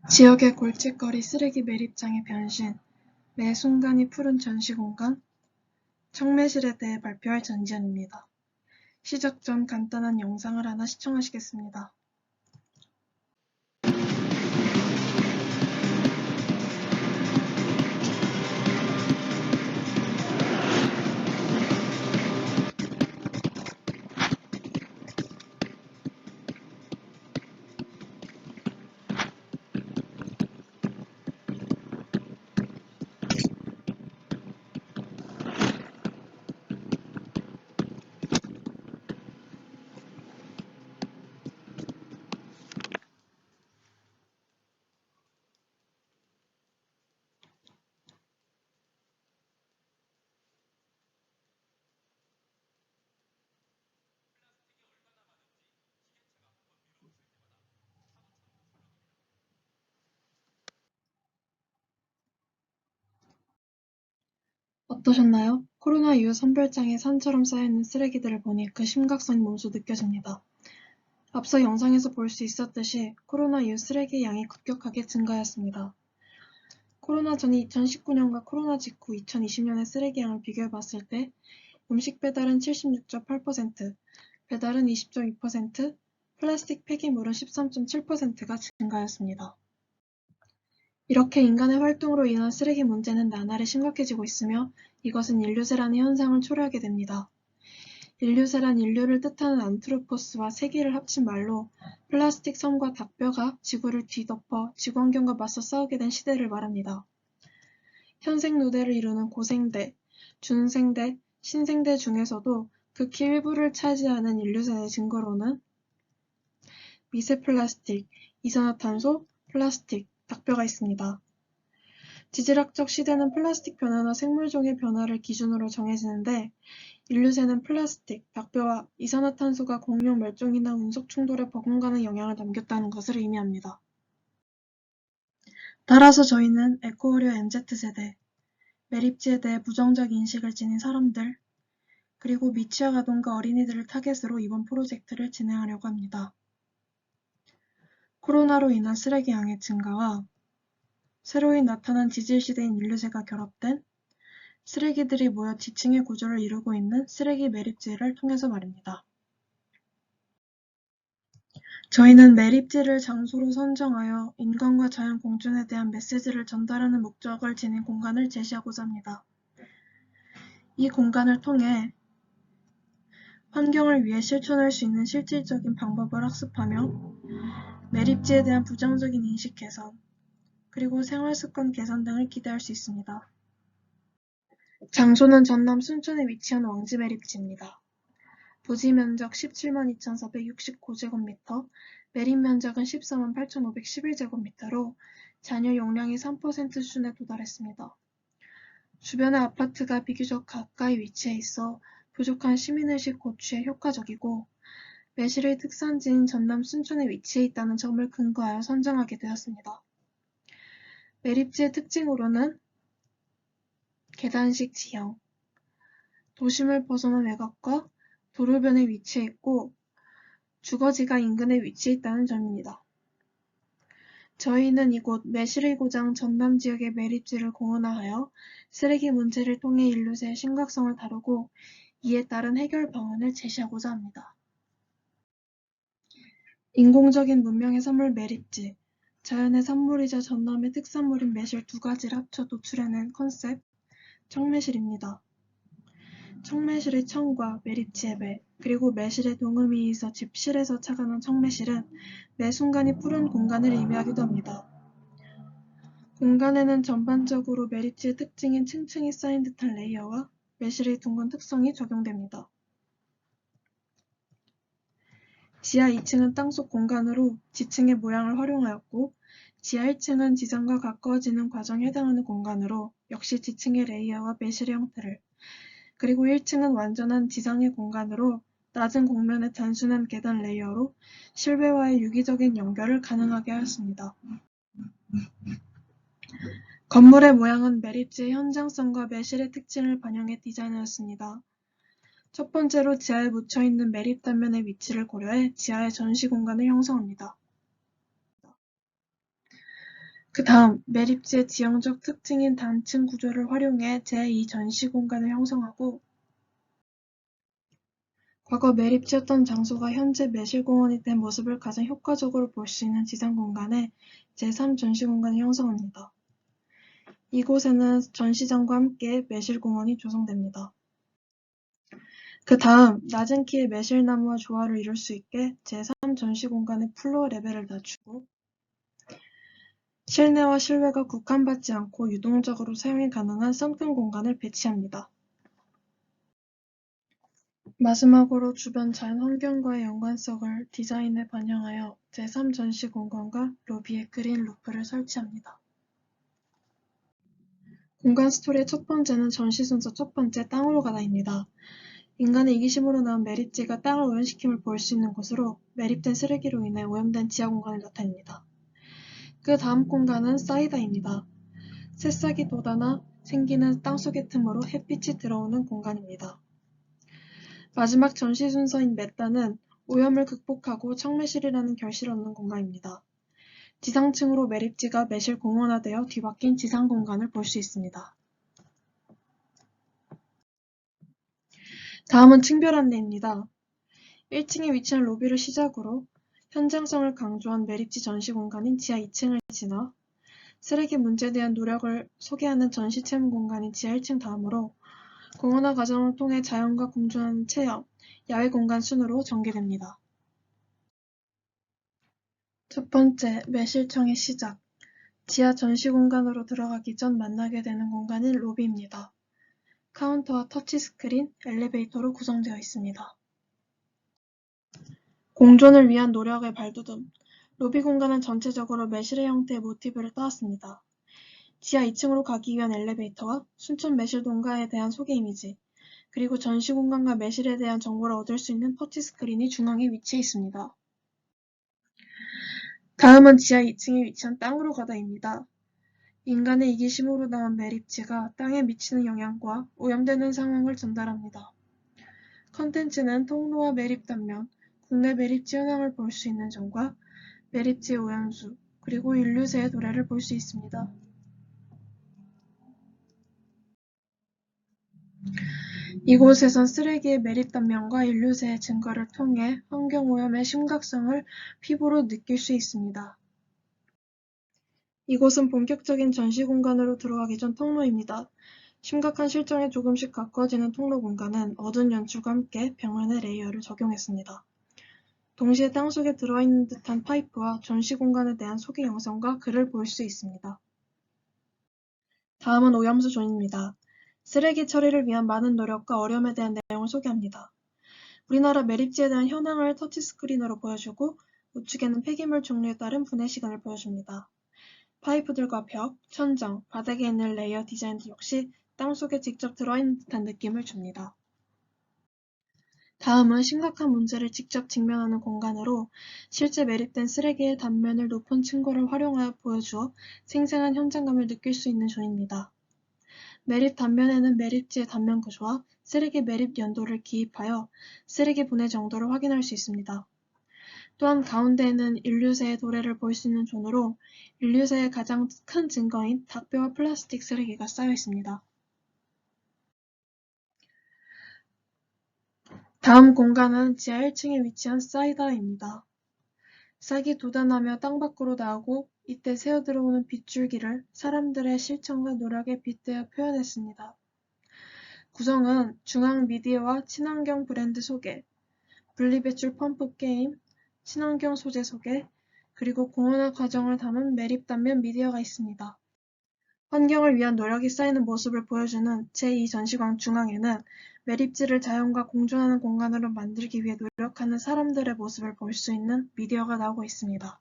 지역의 골칫거리 쓰레기 매립장의 변신, 매 순간이 푸른 전시공간, 청매실에 대해 발표할 전지현입니다. 시작 전 간단한 영상을 하나 시청하시겠습니다. 어떠셨나요? 코로나 이후 선별장에 산처럼 쌓여있는 쓰레기들을 보니 그 심각성이 몸소 느껴집니다. 앞서 영상에서 볼 수 있었듯이 코로나 이후 쓰레기의 양이 급격하게 증가하였습니다. 코로나 전인 2019년과 코로나 직후 2020년의 쓰레기 양을 비교해봤을 때 음식 배달은 76.8%, 배달은 20.2%, 플라스틱 폐기물은 13.7%가 증가하였습니다. 이렇게 인간의 활동으로 인한 쓰레기 문제는 나날이 심각해지고 있으며 이것은 인류세라는 현상을 초래하게 됩니다. 인류세란 인류를 뜻하는 안트로포스와 세기를 합친 말로 플라스틱 섬과 닭뼈가 지구를 뒤덮어 지구환경과 맞서 싸우게 된 시대를 말합니다. 현생 노대를 이루는 고생대, 준생대, 신생대 중에서도 극히 일부를 차지하는 인류세의 증거로는 미세 플라스틱, 이산화탄소, 플라스틱, 닭뼈가 있습니다. 지질학적 시대는 플라스틱 변화나 생물종의 변화를 기준으로 정해지는데 인류세는 플라스틱, 닭뼈와 이산화탄소가 공룡 멸종이나 운석 충돌에 버금가는 영향을 남겼다는 것을 의미합니다. 따라서 저희는 에코어류 MZ세대, 매립지에 대해 부정적 인식을 지닌 사람들, 그리고 미취학 아동과 어린이들을 타겟으로 이번 프로젝트를 진행하려고 합니다. 코로나로 인한 쓰레기 양의 증가와 새로이 나타난 지질시대인 인류세가 결합된 쓰레기들이 모여 지층의 구조를 이루고 있는 쓰레기 매립지를 통해서 말입니다. 저희는 매립지를 장소로 선정하여 인간과 자연 공존에 대한 메시지를 전달하는 목적을 지닌 공간을 제시하고자 합니다. 이 공간을 통해 환경을 위해 실천할 수 있는 실질적인 방법을 학습하며 매립지에 대한 부정적인 인식 개선, 그리고 생활습관 개선 등을 기대할 수 있습니다. 장소는 전남 순천에 위치한 왕지 매립지입니다. 부지 면적 17만 2,469제곱미터, 매립 면적은 14만 8,511제곱미터로 잔여 용량이 3% 수준에 도달했습니다. 주변의 아파트가 비교적 가까이 위치해 있어 부족한 시민의식 고취에 효과적이고 매실의 특산지인 전남 순천에 위치해 있다는 점을 근거하여 선정하게 되었습니다. 매립지의 특징으로는 계단식 지형, 도심을 벗어난 외곽과 도로변에 위치해 있고 주거지가 인근에 위치해 있다는 점입니다. 저희는 이곳 매실의 고장 전남 지역의 매립지를 공헌하여 쓰레기 문제를 통해 인류세의 심각성을 다루고 이에 따른 해결 방안을 제시하고자 합니다. 인공적인 문명의 선물 매립지, 자연의 산물이자 전남의 특산물인 매실 두 가지를 합쳐 도출해낸 컨셉, 청매실입니다. 청매실의 청과 매립지의 매, 그리고 매실의 동음이 있어 집실에서 착안한 청매실은 매 순간이 푸른 공간을 의미하기도 합니다. 공간에는 전반적으로 매립지의 특징인 층층이 쌓인 듯한 레이어와 매실의 둥근 특성이 적용됩니다. 지하 2층은 땅속 공간으로 지층의 모양을 활용하였고 지하 1층은 지상과 가까워지는 과정에 해당하는 공간으로 역시 지층의 레이어와 매실의 형태를, 그리고 1층은 완전한 지상의 공간으로 낮은 공면의 단순한 계단 레이어로 실외와의 유기적인 연결을 가능하게 하였습니다. 건물의 모양은 매립지의 현장성과 매실의 특징을 반영해 디자인하였습니다. 첫 번째로 지하에 묻혀있는 매립 단면의 위치를 고려해 지하의 전시 공간을 형성합니다. 그 다음, 매립지의 지형적 특징인 단층 구조를 활용해 제2 전시 공간을 형성하고 과거 매립지였던 장소가 현재 매실공원이 된 모습을 가장 효과적으로 볼 수 있는 지상 공간에 제3 전시 공간을 형성합니다. 이곳에는 전시장과 함께 매실공원이 조성됩니다. 그 다음, 낮은 키의 매실나무와 조화를 이룰 수 있게 제3 전시 공간의 플로어 레벨을 낮추고 실내와 실외가 국한받지 않고 유동적으로 사용이 가능한 썬큰 공간을 배치합니다. 마지막으로 주변 자연 환경과의 연관성을 디자인에 반영하여 제3 전시 공간과 로비에 그린 루프를 설치합니다. 공간 스토리의 첫 번째는 전시 순서 첫 번째 땅으로 가다입니다. 인간의 이기심으로 나온 매립지가 땅을 오염시킴을 볼 수 있는 곳으로 매립된 쓰레기로 인해 오염된 지하 공간을 나타냅니다. 그 다음 공간은 사이다입니다. 새싹이 돋아나 생기는 땅속의 틈으로 햇빛이 들어오는 공간입니다. 마지막 전시 순서인 메타는 오염을 극복하고 청매실이라는 결실을 얻는 공간입니다. 지상층으로 매립지가 매실 공원화되어 뒤바뀐 지상 공간을 볼 수 있습니다. 다음은 층별 안내입니다. 1층에 위치한 로비를 시작으로 현장성을 강조한 매립지 전시 공간인 지하 2층을 지나 쓰레기 문제에 대한 노력을 소개하는 전시 체험 공간인 지하 1층 다음으로 공원화 과정을 통해 자연과 공존하는 체험, 야외 공간 순으로 전개됩니다. 첫 번째, 매실청의 시작. 지하 전시 공간으로 들어가기 전 만나게 되는 공간인 로비입니다. 카운터와 터치스크린, 엘리베이터로 구성되어 있습니다. 공존을 위한 노력의 발돋움. 로비 공간은 전체적으로 매실의 형태의 모티브를 따왔습니다. 지하 2층으로 가기 위한 엘리베이터와 순천 매실 동가에 대한 소개 이미지, 그리고 전시 공간과 매실에 대한 정보를 얻을 수 있는 터치스크린이 중앙에 위치해 있습니다. 다음은 지하 2층에 위치한 땅으로 가다입니다. 인간의 이기심으로 나온 매립지가 땅에 미치는 영향과 오염되는 상황을 전달합니다. 컨텐츠는 통로와 매립 단면, 국내 매립지 현황을 볼 수 있는 점과 매립지의 오염수, 그리고 인류새의 도래를 볼 수 있습니다. 이곳에선 쓰레기의 매립 단면과 인류새의 증거를 통해 환경오염의 심각성을 피부로 느낄 수 있습니다. 이곳은 본격적인 전시 공간으로 들어가기 전 통로입니다. 심각한 실정에 조금씩 가까워지는 통로 공간은 어두운 연출과 함께 벽면에 레이어를 적용했습니다. 동시에 땅속에 들어있는 듯한 파이프와 전시 공간에 대한 소개 영상과 글을 볼 수 있습니다. 다음은 오염수 존입니다. 쓰레기 처리를 위한 많은 노력과 어려움에 대한 내용을 소개합니다. 우리나라 매립지에 대한 현황을 터치스크린으로 보여주고 우측에는 폐기물 종류에 따른 분해 시간을 보여줍니다. 파이프들과 벽, 천정, 바닥에 있는 레이어 디자인들 역시 땅속에 직접 들어있는 듯한 느낌을 줍니다. 다음은 심각한 문제를 직접 직면하는 공간으로 실제 매립된 쓰레기의 단면을 높은 층고를 활용하여 보여주어 생생한 현장감을 느낄 수 있는 존입니다. 매립 단면에는 매립지의 단면 구조와 쓰레기 매립 연도를 기입하여 쓰레기 분해 정도를 확인할 수 있습니다. 또한 가운데에는 인류새의 도래를 볼 수 있는 존으로 인류새의 가장 큰 증거인 닭뼈와 플라스틱 쓰레기가 쌓여 있습니다. 다음 공간은 지하 1층에 위치한 사이다입니다. 싹이 돋아나며 땅 밖으로 나오고 이때 새어 들어오는 빗줄기를 사람들의 실천과 노력에 빗대어 표현했습니다. 구성은 중앙 미디어와 친환경 브랜드 소개, 분리배출 펌프 게임, 친환경 소재 소개, 그리고 공원화 과정을 담은 매립 단면 미디어가 있습니다. 환경을 위한 노력이 쌓이는 모습을 보여주는 제2 전시관 중앙에는 매립지를 자연과 공존하는 공간으로 만들기 위해 노력하는 사람들의 모습을 볼 수 있는 미디어가 나오고 있습니다.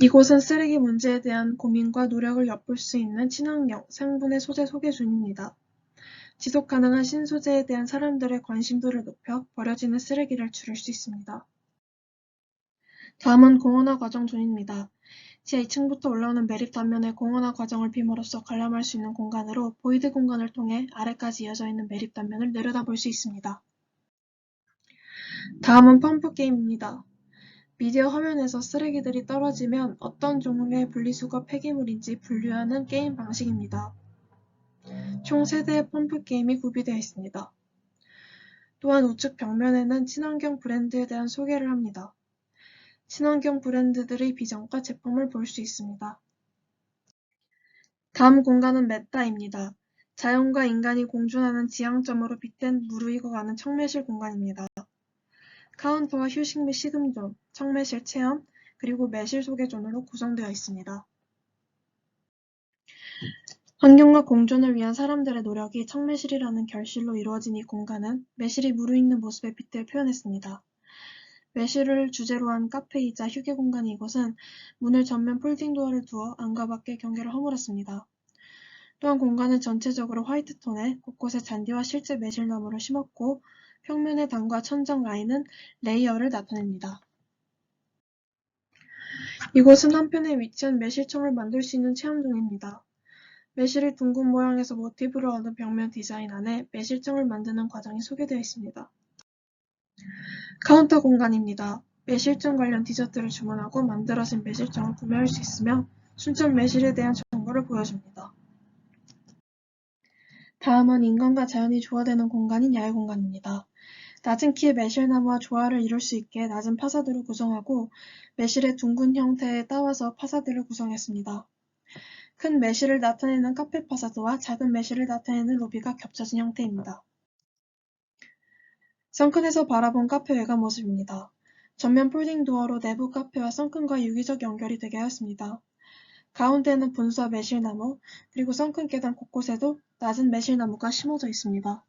이곳은 쓰레기 문제에 대한 고민과 노력을 엿볼 수 있는 친환경, 생분해 소재 소개존입니다. 지속 가능한 신소재에 대한 사람들의 관심도를 높여 버려지는 쓰레기를 줄일 수 있습니다. 다음은 공원화 과정 존입니다. 지하 2층부터 올라오는 매립 단면의 공원화 과정을 빔으로써 관람할 수 있는 공간으로 보이드 공간을 통해 아래까지 이어져 있는 매립 단면을 내려다볼 수 있습니다. 다음은 펌프 게임입니다. 미디어 화면에서 쓰레기들이 떨어지면 어떤 종류의 분리수거 폐기물인지 분류하는 게임 방식입니다. 총 3대의 펌프 게임이 구비되어 있습니다. 또한 우측 벽면에는 친환경 브랜드에 대한 소개를 합니다. 친환경 브랜드들의 비전과 제품을 볼 수 있습니다. 다음 공간은 메타입니다. 자연과 인간이 공존하는 지향점으로 빗댄 무르익어 가는 청매실 공간입니다. 카운터와 휴식 및 식음존, 청매실 체험, 그리고 매실 소개존으로 구성되어 있습니다. 환경과 공존을 위한 사람들의 노력이 청매실이라는 결실로 이루어진 이 공간은 매실이 무르익는 모습의 빛을 표현했습니다. 매실을 주제로 한 카페이자 휴게 공간인 이곳은 문을 전면 폴딩 도어를 두어 안과 밖의 경계를 허물었습니다. 또한 공간은 전체적으로 화이트 톤에 곳곳에 잔디와 실제 매실나무를 심었고 평면의 단과 천장 라인은 레이어를 나타냅니다. 이곳은 한편에 위치한 매실청을 만들 수 있는 체험존입니다. 매실의 둥근 모양에서 모티브를 얻은 벽면 디자인 안에 매실청을 만드는 과정이 소개되어 있습니다. 카운터 공간입니다. 매실청 관련 디저트를 주문하고 만들어진 매실청을 구매할 수 있으며 순천 매실에 대한 정보를 보여줍니다. 다음은 인간과 자연이 조화되는 공간인 야외 공간입니다. 낮은 키의 매실나무와 조화를 이룰 수 있게 낮은 파사드를 구성하고 매실의 둥근 형태에 따와서 파사드를 구성했습니다. 큰 매실을 나타내는 카페 파사드와 작은 매실을 나타내는 로비가 겹쳐진 형태입니다. 선큰에서 바라본 카페 외관 모습입니다. 전면 폴딩 도어로 내부 카페와 선큰과 유기적 연결이 되게 하였습니다. 가운데는 분수와 매실나무, 그리고 선큰 계단 곳곳에도 낮은 매실나무가 심어져 있습니다.